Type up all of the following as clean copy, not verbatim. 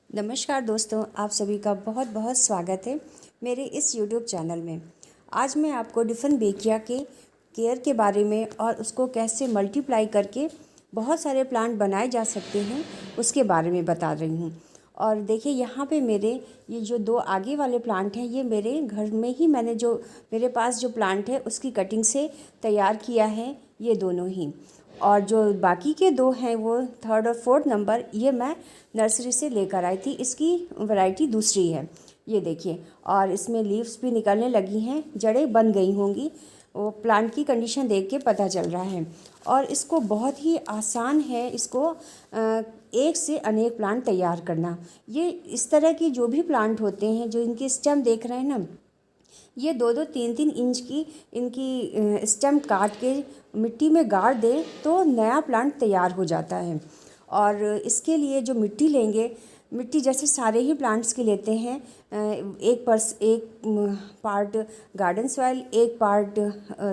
नमस्कार दोस्तों, आप सभी का बहुत बहुत स्वागत है मेरे इस YouTube चैनल में। आज मैं आपको डिफरेंट बेकिया के केयर के बारे में और उसको कैसे मल्टीप्लाई करके बहुत सारे प्लांट बनाए जा सकते हैं उसके बारे में बता रही हूँ। और देखिए यहाँ पे मेरे ये जो दो आगे वाले प्लांट हैं, ये मेरे घर में ही मैंने जो मेरे पास जो प्लांट है उसकी कटिंग से तैयार किया है, ये दोनों ही। और जो बाकी के दो हैं वो थर्ड और फोर्थ नंबर, ये मैं नर्सरी से लेकर आई थी। इसकी वैरायटी दूसरी है, ये देखिए। और इसमें लीव्स भी निकलने लगी हैं, जड़ें बन गई होंगी, वो प्लांट की कंडीशन देख के पता चल रहा है। और इसको बहुत ही आसान है इसको एक से अनेक प्लांट तैयार करना। ये इस तरह की जो भी प्लांट होते हैं, जो इनकी स्टेम देख रहे हैं ना, ये 2-2 3-3 इंच की इनकी स्टेम काट के मिट्टी में गाड़ दें तो नया प्लांट तैयार हो जाता है। और इसके लिए जो मिट्टी लेंगे, मिट्टी जैसे सारे ही प्लांट्स की लेते हैं, एक पार्ट गार्डन सॉइल, एक पार्ट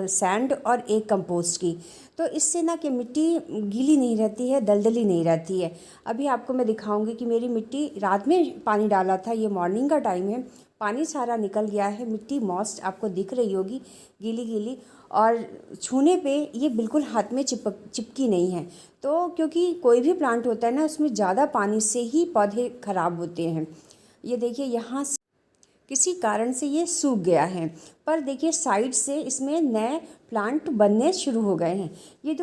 सैंड और एक कंपोस्ट की। तो इससे ना कि मिट्टी गीली नहीं रहती है, दलदली नहीं रहती है। अभी आपको मैं दिखाऊंगी कि मेरी मिट्टी, रात में पानी डाला था, ये मॉर्निंग का टाइम है, पानी सारा निकल गया है, मिट्टी मॉइस्ट आपको दिख रही होगी, गीली गीली। और छूने पे ये बिल्कुल हाथ में चिपकी नहीं है। तो क्योंकि कोई भी प्लांट होता है ना, उसमें ज़्यादा पानी से ही पौधे ख़राब होते हैं। ये देखिए यहाँ से किसी कारण से ये सूख गया है, पर देखिए साइड से इसमें नए प्लांट बनने शुरू हो गए हैं। ये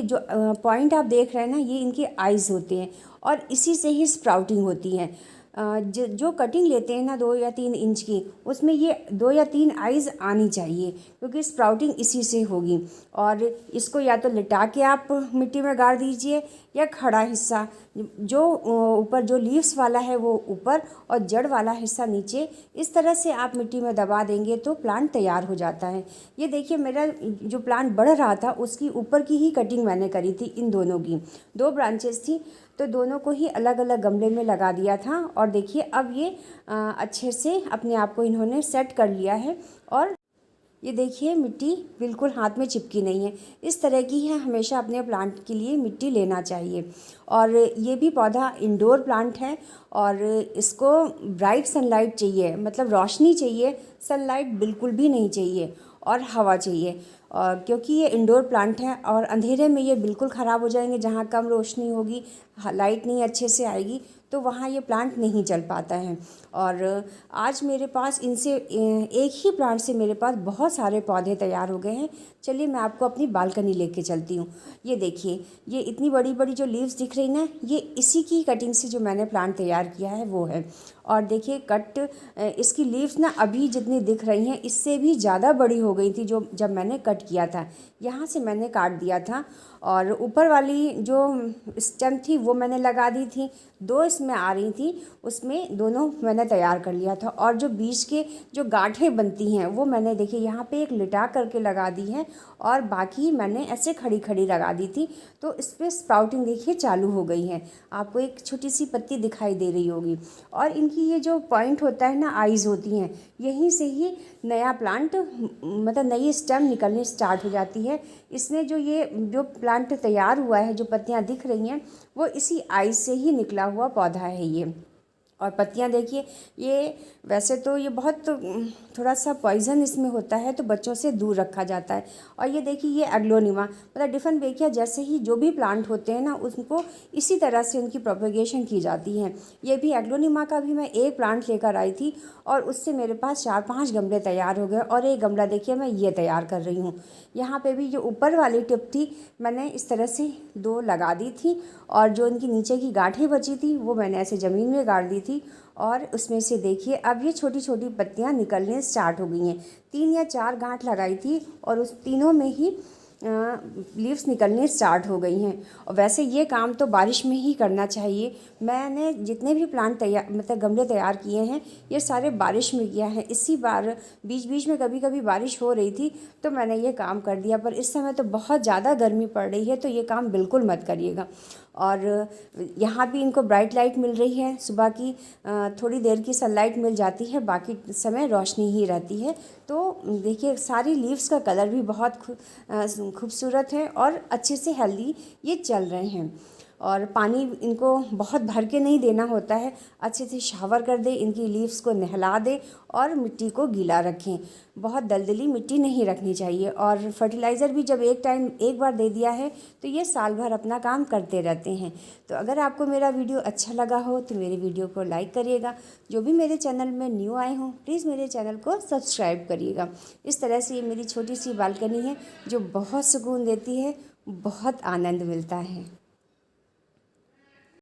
जो पॉइंट आप देख रहे हैं ना, ये इनके आइज़ होते हैं और इसी से ही स्प्राउटिंग होती है। जो कटिंग लेते हैं ना 2 या 3 इंच की, उसमें ये 2 या 3 आइज़ आनी चाहिए, क्योंकि स्प्राउटिंग इसी से होगी। और इसको या तो लिटा के आप मिट्टी में गाड़ दीजिए, या खड़ा हिस्सा जो ऊपर जो लीव्स वाला है वो ऊपर और जड़ वाला हिस्सा नीचे, इस तरह से आप मिट्टी में दबा देंगे तो प्लांट तैयार हो जाता है। ये देखिए मेरा जो प्लांट बढ़ रहा था उसकी ऊपर की ही कटिंग मैंने करी थी। इन दोनों की 2 ब्रांचेस थी, तो दोनों को ही अलग अलग गमले में लगा दिया था। और देखिए अब ये अच्छे से अपने आप को इन्होंने सेट कर लिया है। और ये देखिए मिट्टी बिल्कुल हाथ में चिपकी नहीं है। इस तरह की है, हमेशा अपने प्लांट के लिए मिट्टी लेना चाहिए। और ये भी पौधा इंडोर प्लांट है और इसको ब्राइट सनलाइट चाहिए, मतलब रोशनी चाहिए, सनलाइट बिल्कुल भी नहीं चाहिए, और हवा चाहिए। और क्योंकि ये इंडोर प्लांट है और अंधेरे में ये बिल्कुल ख़राब हो जाएंगे। जहाँ कम रोशनी होगी, लाइट नहीं अच्छे से आएगी, तो वहाँ ये प्लांट नहीं चल पाता है। और आज मेरे पास इनसे एक ही प्लांट से मेरे पास बहुत सारे पौधे तैयार हो गए हैं। चलिए मैं आपको अपनी बालकनी लेके चलती हूँ। ये देखिए, ये इतनी बड़ी बड़ी जो लीव्स दिख रही ना, ये इसी की कटिंग से जो मैंने प्लांट तैयार किया है वो है। और देखिए इसकी लीव्स ना अभी जितनी दिख रही हैं, इससे भी ज़्यादा बड़ी हो गई थी जो जब मैंने कट किया था। यहाँ से मैंने काट दिया था, और ऊपर वाली जो स्टेम थी वो मैंने लगा दी थी। 2 इसमें आ रही थी, उसमें दोनों मैंने तैयार कर लिया था। और जो बीच के जो गांठें बनती हैं वो मैंने देखिए यहाँ पे एक लिटा करके लगा दी है, और बाकी मैंने ऐसे खड़ी खड़ी लगा दी थी। तो इस पर स्प्राउटिंग देखिए चालू हो गई है, आपको एक छोटी सी पत्ती दिखाई दे रही होगी। और इनकी ये जो पॉइंट होता है ना, आइज़ होती हैं, यहीं से ही नया प्लांट, मतलब नई स्टेम निकलनी स्टार्ट हो जाती है। इसमें जो प्लांट तैयार हुआ है, जो पत्तियां दिख रही हैं, वो इसी आइज़ से ही निकला हुआ पौधा है ये। और पत्तियां देखिए, ये वैसे तो ये बहुत थोड़ा सा पॉइजन इसमें होता है, तो बच्चों से दूर रखा जाता है। और ये देखिए, ये एग्लोनिमा, मतलब डिफरेंट बेकिया जैसे ही जो भी प्लांट होते हैं ना, उनको इसी तरह से उनकी प्रोपेगेशन की जाती है। ये भी एग्लोनिमा का भी मैं एक प्लांट लेकर आई थी, और उससे मेरे पास 4-5 गमले तैयार हो गए। और एक गमला देखिए मैं ये तैयार कर रही हूँ। यहाँ पे भी जो ऊपर वाली टिप थी, मैंने इस तरह से 2 लगा दी थी, और जो इनकी नीचे की गांठें बची थी वो मैंने ऐसे ज़मीन में गाड़ दी थी। और उसमें से देखिए अब ये छोटी छोटी पत्तियां निकलने स्टार्ट हो गई हैं। 3 या 4 गांठ लगाई थी, और उस तीनों में ही लीव्स निकलने स्टार्ट हो गई हैं। और वैसे ये काम तो बारिश में ही करना चाहिए। मैंने जितने भी प्लांट तैयार, मतलब गमले तैयार किए हैं, ये सारे बारिश में किया है। इसी बार बीच बीच में कभी कभी बारिश हो रही थी, तो मैंने ये काम कर दिया। पर इस समय तो बहुत ज़्यादा गर्मी पड़ रही है, तो ये काम बिल्कुल मत करिएगा। और यहाँ भी इनको ब्राइट लाइट मिल रही है, सुबह की थोड़ी देर की सनलाइट मिल जाती है, बाकी समय रोशनी ही रहती है। तो देखिए सारी लीव्स का कलर भी बहुत खूबसूरत है, और अच्छे से हेल्दी ये चल रहे हैं। और पानी इनको बहुत भर के नहीं देना होता है, अच्छे से शावर कर दे, इनकी लीव्स को नहला दे और मिट्टी को गीला रखें। बहुत दलदली मिट्टी नहीं रखनी चाहिए। और फर्टिलाइज़र भी जब एक बार दे दिया है तो ये साल भर अपना काम करते रहते हैं। तो अगर आपको मेरा वीडियो अच्छा लगा हो तो मेरे वीडियो को लाइक करिएगा। जो भी मेरे चैनल में न्यू आए हों प्लीज़ मेरे चैनल को सब्सक्राइब करिएगा। इस तरह से ये मेरी छोटी सी बालकनी है जो बहुत सुकून देती है, बहुत आनंद मिलता है।